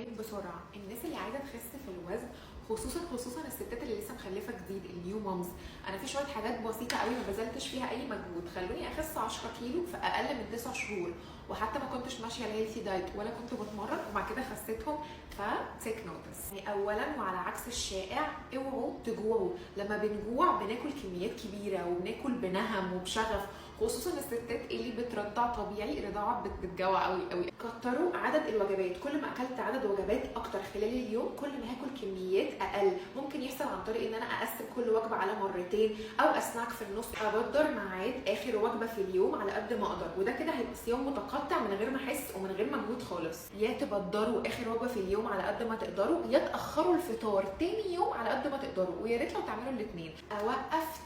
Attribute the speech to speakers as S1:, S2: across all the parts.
S1: طيب بسرعه، الناس اللي عايزه تخس في الوزن، خصوصا الستات اللي لسه مخلفه جديد، النيو مامز. انا في شويه حاجات بسيطه قوي ما بذلتش فيها اي مجهود خلوني اخس 10 كيلو في اقل من 9 شهور، وحتى ما كنتش ماشيه الهيلثي دايت ولا كنت بتمرن، وبعد كده خسيتهم. فتيك نوتس. يعني اولا، وعلى عكس الشائع، اوعوا تجوعوا. لما بنجوع بناكل كميات كبيره وبناكل بنهم وبشغف، خصوصا الستات اللي بترضع طبيعي. الرضاعه بتجوع قوي قوي. كتروا عدد الوجبات، كل ما اكلت عدد وجبات اكتر خلال اليوم كل ما هاكل كميات اقل. ممكن يحصل عن طريق ان انا اقسم كل وجبه على مرتين او اسناك في النص. ابدر ميعاد اخر وجبه في اليوم على قد ما اقدر، وده كده هيبقى صيام متقطع من غير ما احس ومن غير مجهود خالص. يا تبدروا اخر وجبه في اليوم على قد ما تقدروا، يا تاخروا الفطار تاني يوم على قد ما تقدروا، ويا ريت لو تعملوا الاثنين. اوقف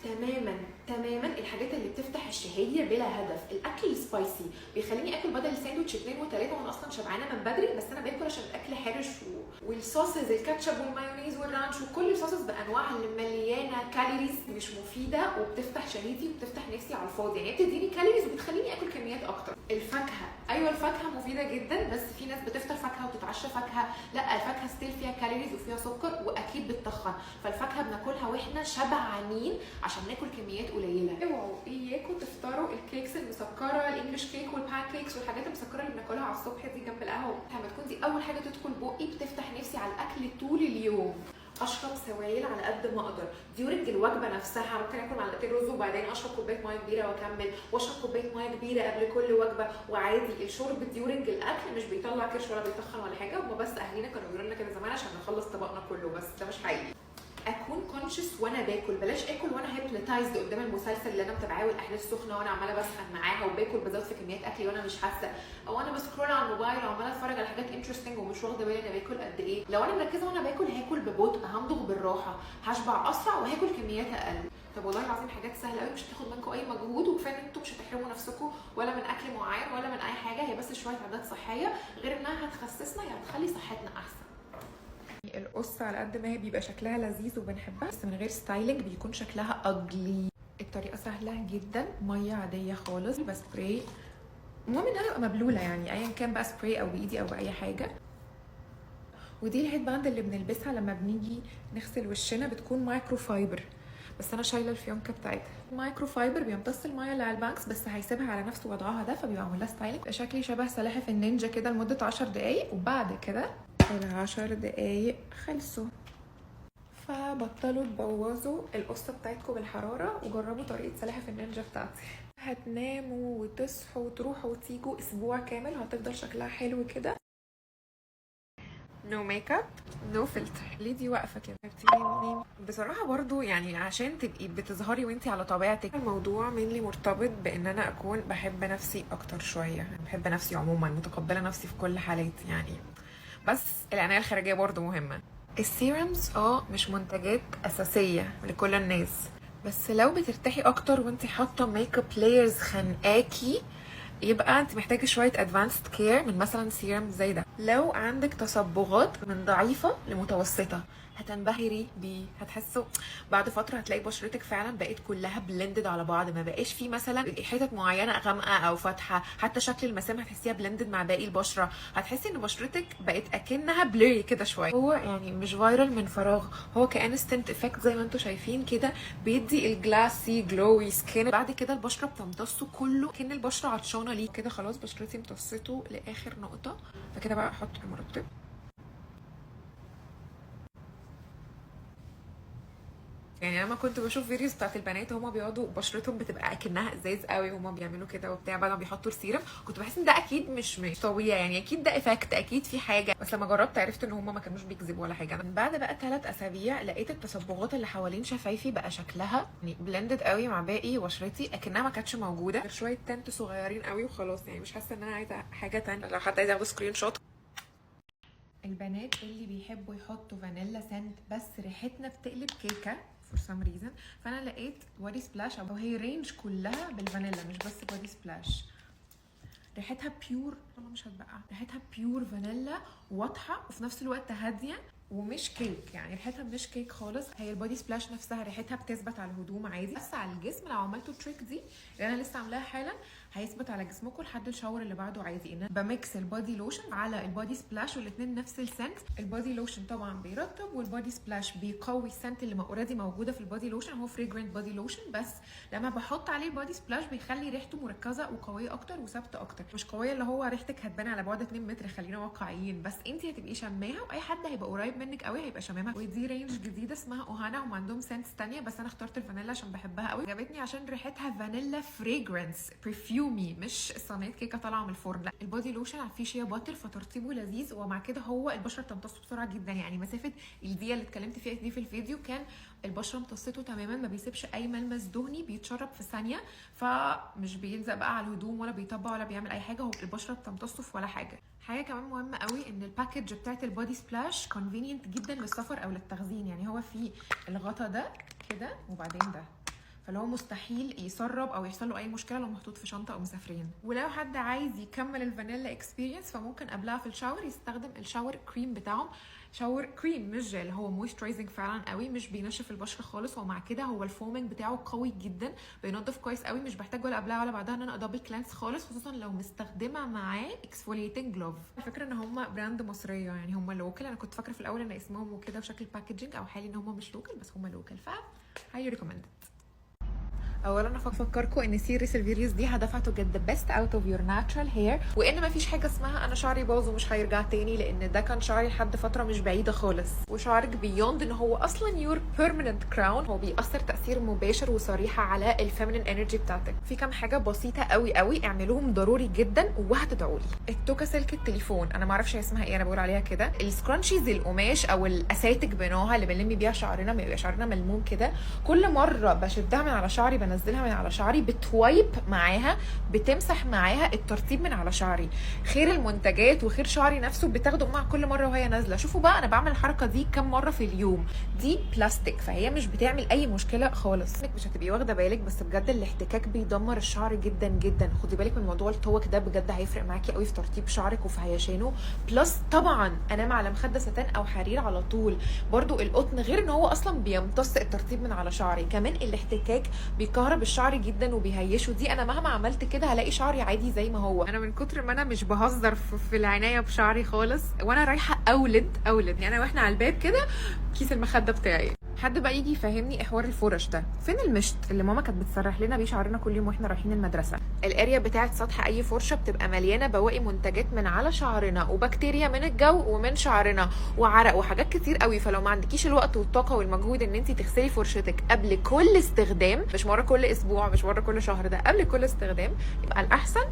S1: تماما الحاجات اللي بتفتح الشهيه بلا هدف. الاكل السبايسي بيخليني اكل بدل الساندوتش 2 و3 وانا اصلا شبعانه من بدري، بس انا باكل عشان الاكل حرش والصوصز، الكاتشب والمايونيز والرانش وكل الصوصز بانواعها اللي مليانه كالوريز مش مفيده وبتفتح شهيتي وبتفتح نفسي على الفاضي. يعني بتديني كالوريز وبتخليني اكل كميات اكتر. الفاكهه، ايوه الفاكهه مفيده جدا، بس في ناس بتفطر فاكهه وتتعشى فاكهه. لا، الفاكهه ستيل فيها كالوريز وفيها سكر واكيد بتتخن، فالفاكهه بناكلها واحنا شبعانين عشان ناكل كميات قليله. اوعوا اياكم تفطروا الكيكس المسكره، الانجليش كيك والبان كيكس والحاجات المسكره اللي بناكلها على الصبح دي جنب القهوه. لما تكون دي اول حاجه تدخل بقي بتفتح نفسي على الاكل طول اليوم. اشرب سوائل على قد ما اقدر ديورنج الوجبه نفسها. ممكن اكل معلقتين رز وبعدين اشرب كوبايه ميه كبيره واكمل، واشرب كوبايه ميه كبيره قبل كل وجبه. وعادي الشرب ديورنج الاكل مش بيطلع كرش ولا بيتخن ولا حاجه، هما بس اهالينا كانوا بيقولوا لنا كده زمان عشان نخلص طبقنا كله، بس ده مش حقيقي. اكون كونشس وانا باكل، بلاش اكل وانا هيبنوتايزد قدام المسلسل اللي انا متابعاه والاحداث سخنه وانا عماله بسخن معاها وباكل بزود في كميات اكلي وانا مش حاسه، او انا بسكرول على الموبايل وعماله اتفرج على حاجات انترستنج ومش واخده بالي انا باكل قد ايه. لو انا مركزه وانا باكل هاكل ببطء، همضغ بالراحه، هشبع اسرع وهاكل كميات اقل. طب والله العظيم حاجات سهله قوي، مش هتاخد منكم اي مجهود، وكفايه ان انتم مش هتحرموا نفسكم ولا من اكل معين ولا من اي حاجه. هي بس شويه عادات صحيه، غير انها هتخسسنا يعني هتخلي صحتنا احسن. القص على قد ما هي بيبقى شكلها لذيذ وبنحبها، بس من غير ستايلنج بيكون شكلها اجلي. الطريقه سهله جدا، ميه عاديه خالص بسبراي، المهم انها تبقى مبلوله، يعني ايا كان بقى سبراي او بايدي او باي حاجه. ودي الهيد باند اللي بنلبسها لما بنيجي نغسل وشنا، بتكون مايكرو فايبر، بس انا شايله الفيونكه بتاعتها. مايكرو فايبر بيمتص الميه اللي على البانكس، بس هيسيبها على نفس وضعها ده، فبيبقى معمول لها ستايلنج. شكلي شبه سلاحف النينجا كده لمده 10 دقايق، وبعد كده ال10 دقايق خلصوا. فبطلوا تبوظوا القصه بتاعتكم بالحراره، وجربوا طريقه سلاحف النينجا بتاعتي. هتناموا وتصحوا وتروحوا وتيجوا اسبوع كامل، هتفضل شكلها حلو كده. نو ميك اب، نو فلتر. ليه دي واقفه كده؟ بصراحه برضو يعني عشان تبقي بتظهري وانتي على طبيعتك. الموضوع مني مرتبط بان انا اكون بحب نفسي اكتر شويه، بحب نفسي عموما، متقبله نفسي في كل حالاتي يعني، بس العنايه الخارجيه برضو مهمه. السيرمز مش منتجات اساسيه لكل الناس، بس لو بترتاحي اكتر وانتي حاطه ميك اب لايرز خانقاكي، يبقى انت محتاجه شويه ادفانسد كير من مثلا سيرم زي ده. لو عندك تصبغات من ضعيفه لمتوسطه هتنبهري بيه، هتحسوا بعد فتره هتلاقي بشرتك فعلا بقت كلها بلندد على بعض، ما بقاش في مثلا حتت معينه غامقه او فاتحه، حتى شكل المسام هتحسيها بلندد مع باقي البشره، هتحسي ان بشرتك بقت اكنها بليري كده شويه. هو يعني مش فايرال من فراغ، هو كانستنت افكت زي ما انتم شايفين كده، بيدي الجلاسي جلوي سكين. بعد كده البشره بتمتصه كله كأن البشره عطشانه ليه كده. خلاص بشرتي امتصته لاخر نقطه، فكده بقى احط المرطب. يعني لما كنت بشوف فيديوز بتاعت البنات هما بيقعدوا بشرتهم بتبقى اكنها ازاز قوي، هما بيعملوا كده وبتاع بعد ما بيحطوا السيرم، كنت بحس ان ده اكيد مش طبيعي، يعني اكيد ده افكت، اكيد في حاجه، بس لما جربت عرفت ان هما ما كانوش بيكذبوا ولا حاجه. من بعد بقى 3 اسابيع لقيت التصبغات اللي حوالين شفايفي بقى شكلها يعني بلندد قوي مع باقي بشرتي، اكنها ما كانتش موجوده، غير شويه تنت صغيرين قوي وخلاص. يعني مش حاسه ان انا عايزه حاجه تانية. لو حد عايز ياخد سكرين شوت، البنات اللي بيحبوا يحطوا فانيلا سنت بس ريحتنا بتقلب كيكه for some reason، فانا لقيت بودي سبلاش، او هي رينج كلها بالفانيلا مش بس بودي سبلاش، ريحتها بيور والله مش هتبقى. ريحتها بيور فانيلا واضحه وفي نفس الوقت هاديه ومش كيك، يعني ريحتها مش كيك خالص. هي البودي سبلاش نفسها ريحتها بتثبت على الهدوم عادي، بس على الجسم لو عملتوا التريك دي اللي انا لسه عاملاها حالا هيثبت على جسمكم لحد الشاور اللي بعده عادي. ان انا بميكس البودي لوشن على البودي سبلاش والاثنين نفس السنت. البودي لوشن طبعا بيرطب والبودي سبلاش بيقوي السنت اللي اوريدي موجوده في البودي لوشن. هو فريجرنت بودي لوشن، بس لما بحط عليه البودي سبلاش بيخلي ريحته مركزه وقويه اكتر وثابته اكتر، مش قويه اللي هو ريحتك هتبان على بعد 2 متر، خلينا واقعيين، بس انت هتبقي شماها واي حد هيبقى قريب منك قوي هيبقى شمامها. ودي رينج جديده اسمها اوهانا، هم عندهم سنتس ثانيه بس انا اخترت الفانيلا عشان بحبها قوي. عجبتني عشان ريحتها فانيلا فريجرنس برفيومي، مش صينيه كيكه طالعه من الفرن. لا، البودي لوشن فيه شيا باتر فترطيبه لذيذ، ومع كده هو البشره بتمتصه بسرعه جدا. يعني مسافه الدقيقه اللي اتكلمت فيها دي في الفيديو كان البشره امتصته تماما، ما بيسيبش اي ملمس دهني، بيتشرب في ثانيه، فمش بيلزق بقى على الهدوم ولا بيطبق ولا بيعمل اي حاجه، هو البشره بتمتصه في ولا حاجه. حاجه كمان مهمه قوي ان الباكج بتاعت البودي سبلاش كونفينينت جدا للسفر او للتخزين. يعني هو فيه الغطا ده كده وبعدين ده، فاللي هو مستحيل يسرب او يحصل له اي مشكله لو محطوط في شنطه او مسافرين. ولو حد عايز يكمل الفانيلا اكسبيرينس فممكن قبلها في الشاور يستخدم الشاور كريم بتاعهم. شاور كريم مش جل، هو مويسترايزنج فعلا قوي، مش بينشف البشره خالص، ومع كده هو الفومنج بتاعه قوي جدا، بينضف كويس قوي، مش بحتاج ولا قبلها ولا بعدها ان انا ادبل كلانس خالص، خصوصا لو مستخدمه معاه اكسفوليتنج جلوف. الفكره ان هم براند مصريه، يعني هم لوكال. انا كنت فاكره في الاول ان اسمهم وكده وشكل باكجينج او حالي ان هم مش لوكال، بس هم لوكال، ف هاي ريكومندد. اولا انا بفكركم ان سيريس الفيديوز دي هدفها تو جيت ذا بيست اوت اوف يور ناتشرال هير، وان مفيش حاجه اسمها انا شعري باظ ومش هيرجع تاني، لان ده كان شعري لحد فتره مش بعيده خالص. وشعرك بيوند ان هو اصلا يور بيرمننت كراون، هو بيأثر تاثير مباشر وصريح على الفيمينين انرجي بتاعتك. في كام حاجه بسيطه قوي قوي اعملوهم ضروري جدا وهتدعوا لي. التوكه سلك التليفون، انا ما اعرفش هي اسمها ايه، انا بقول عليها كده. السكرانشيز القماش او الاساتك بنوعها اللي بنلم بيها شعرنا، ما يبقى شعرنا ملموم كده، كل مره بشدها من على شعري بنزلها من على شعري بتوايب معاها، بتمسح معاها الترطيب من على شعري. خير المنتجات وخير شعري نفسه بتاخده مع كل مره وهي نازله. شوفوا بقى انا بعمل الحركه دي كم مره في اليوم، دي بلاستيك فهي مش بتعمل اي مشكله خالص، انك مش هتبقي واخده بالك، بس بجد الاحتكاك بيدمر الشعر جدا جدا. خدي بالك من موضوع التوك ده، بجد هيفرق معاكي قوي في ترطيب شعرك وفي هيشانه. بلس طبعا انام على مخده ستان او حرير على طول. برده القطن غير ان هو اصلا بيمتص الترطيب من على شعري، كمان الاحتكاك بيكهرب الشعر جدا وبيهيشه. دي انا مهما عملت كده هلاقي شعري عادي زي ما هو. انا من كتر ما انا مش بهزر في العنايه بشعري خالص، وانا رايحه اولد يعني واحنا على الباب كده كيس المخده بتاعي. حد بقى يجي يفهمني حوار الفرش ده، فين المشط اللي ماما كانت بتسرح لنا بيه شعرنا كل يوم واحنا رايحين المدرسه؟ الاريا بتاعه سطح اي فرشه بتبقى مليانه بواقي منتجات من على شعرنا وبكتيريا من الجو ومن شعرنا وعرق وحاجات كتير قوي. فلو ما عندكيش الوقت والطاقه والمجهود ان انت تغسلي فرشتك قبل كل استخدام، مش مره كل اسبوع، مش مره كل شهر، ده قبل كل استخدام، يبقى الاحسن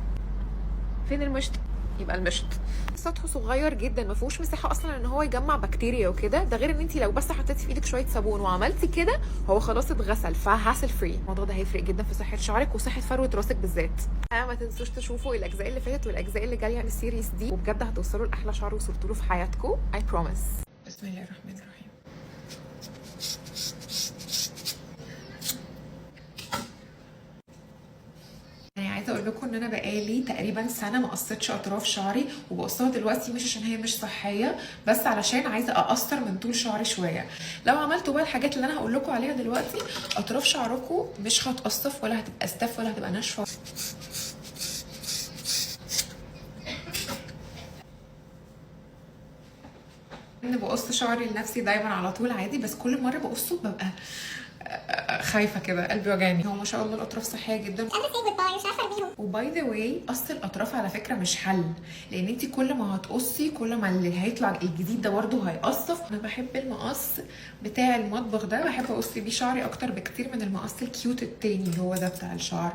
S1: فين المشط؟ يبقى المشط. سطحه صغير جدا ما فيهوش مساحه اصلا ان هو يجمع بكتيريا وكده، ده غير ان انت لو بس حطيتي في ايدك شويه صابون وعملتي كده هو خلاص اتغسل، فهاسل فري. الموضوع ده هيفرق جدا في صحه شعرك وصحه فروه راسك بالذات. ما تنسوش تشوفوا الاجزاء اللي فاتت والاجزاء اللي جايه من السيريز دي، وبجد هتوصلوا لاحلى شعر وصلتوا له في حياتكم، اي بروميس. بسم الله الرحمن الرحيم. عايزه اقول لكم ان انا بقالي تقريبا سنه ما قصيتش اطراف شعري، وبقصها دلوقتي مش عشان هي مش صحيه، بس علشان عايزه اقصر من طول شعري شويه. لو عملتوا بقى الحاجات اللي انا هقول لكم عليها دلوقتي، اطراف شعركم مش هتقصف ولا هتبقى ستاف ولا هتبقى ناشفه. ان بقص شعري لنفسي دايما على طول عادي، بس كل مره بقصه ببقى خايفه كده، قلبي وجعني. هو ما شاء الله الاطراف صحيه جدا. وباي ذا واي قص الاطراف على فكره مش حل، لان انت كل ما هتقصي كل ما اللي هيطلع الجديد ده برده هيقصف. انا بحب المقص بتاع المطبخ ده، بحب اقص بيه شعري اكتر بكتير من المقص الكيوت التاني اللي هو ده بتاع الشعر.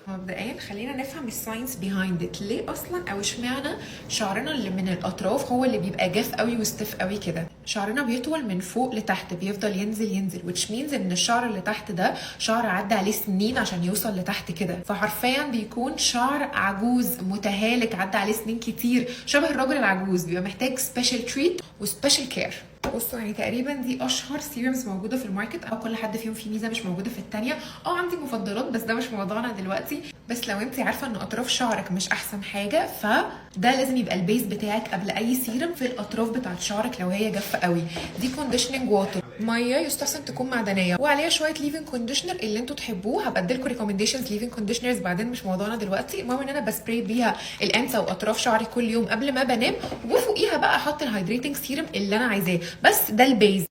S1: مبدئيا خلينا نفهم الساينس بيهايند ات، ليه اصلا او اشمعنى شعرنا اللي من الاطراف هو اللي بيبقى جاف قوي وستيف قوي كده. شعرنا بيطول من فوق لتحت، بيفضل ينزل which means ان الشعر اللي تحت ده شعر عدى عليه سنين عشان يوصل لتحت كده، فحرفيا بيكون شعر عجوز متهالك عدى عليه سنين كتير، شبه الراجل العجوز، بيبقى محتاج سبيشال تريت وسبيشال كير. بصوا يعني تقريبا دي اشهر سيرمز موجوده في الماركت، او كل حد فيهم فيه ميزه مش موجوده في الثانيه. عندي مفضلات بس ده مش موضوعنا دلوقتي. بس لو انت عارفه ان اطراف شعرك مش احسن حاجه، فده لازم يبقى البيز بتاعك قبل اي سيرم في الاطراف بتاعت شعرك لو هي جافه قوي. دي كونديشننج ووتر، ميه يستحسن تكون معدنيه وعليها شويه ليفنج كونديشنر اللي انتوا تحبوه. هبقى اديلكم ريكومنديشنز ليفنج كونديشنرز بعدين، مش موضوعنا دلوقتي. المهم ان انا بسبراي بيها الانسه واطراف شعري كل يوم قبل ما بنام، وفوقيها بقى احط الهايدريتنج سيرم اللي انا عايزاه. بس ده البيز.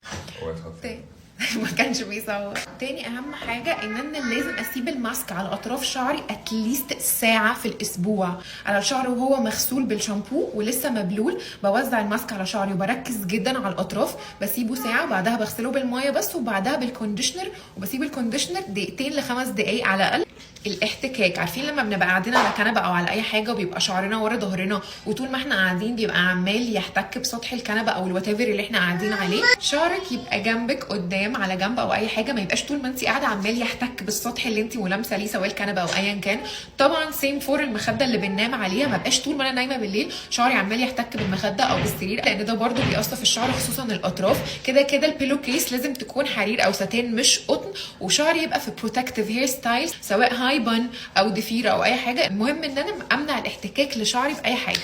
S1: ما كانش بيصور. تاني اهم حاجه ان انا لازم اسيب الماسك على اطراف شعري اتليست ساعه في الاسبوع. على الشعر وهو مغسول بالشامبو ولسه مبلول بوزع الماسك على شعري وبركز جدا على الاطراف، بسيبه ساعه وبعدها بغسله بالميه بس، وبعدها بالكونديشنر، وبسيب الكونديشنر دقيقتين ل5 دقايق على الاقل. الاحتكاك، عارفين لما بنبقى قاعدين على كنبه او على اي حاجه وبيبقى شعرنا ورا ظهرنا، وطول ما احنا قاعدين بيبقى عمال يحتك بسطح الكنبه او الوات ايفر اللي احنا قاعدين عليه. شعرك يبقى جنبك قدام على جنب او اي حاجه، ما يبقاش طول ما انت قاعده عمال يحتك بالسطح اللي انت ملامسه ليه سواء الكنبه او ايا كان. طبعا سيم فور المخده اللي بننام عليها، ما بقاش طول ما انا نايمه بالليل شعري عمال يحتك بالمخده او بالسرير، لان ده برده بيأثر في الشعر خصوصا الاطراف. كده كده البيلو كيس لازم تكون حرير او ساتين مش قطن، وشعري يبقى في بروتكتيف هير ستايل سواء هاي بن او ضفيره او اي حاجه. المهم ان انا امنع الاحتكاك لشعري في اي حاجه.